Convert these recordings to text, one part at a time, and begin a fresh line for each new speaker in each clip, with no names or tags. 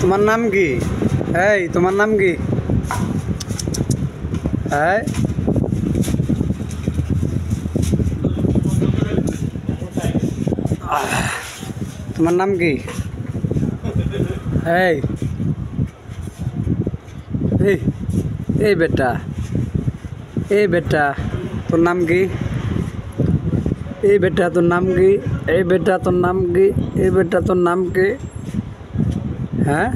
তোমার নাম কি? এই তোমার নাম কি? এই তোমার নাম কি? এই এই এই বেটা, এই বেটা তোর নাম কি? এই বেটা তোর নাম কি? এই বেটা তোর নাম কি? এই বেটা তোর নাম কি? হ্যাঁ,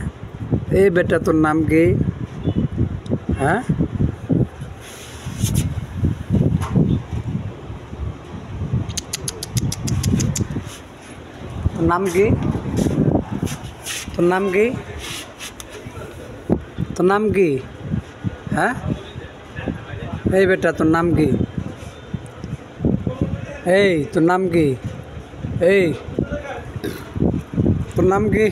এই বেটা তোর নাম কি? হ্যাঁ, তোর নাম কি? তোর নাম কি? তোর নাম কি? হ্যাঁ, এই বেটা তোর নাম কি? এই তোর নাম কি? এই তোর নাম কি?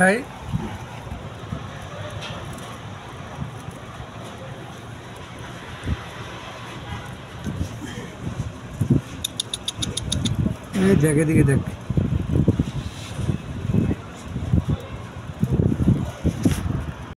এই দেখ, এদিকে দেখ।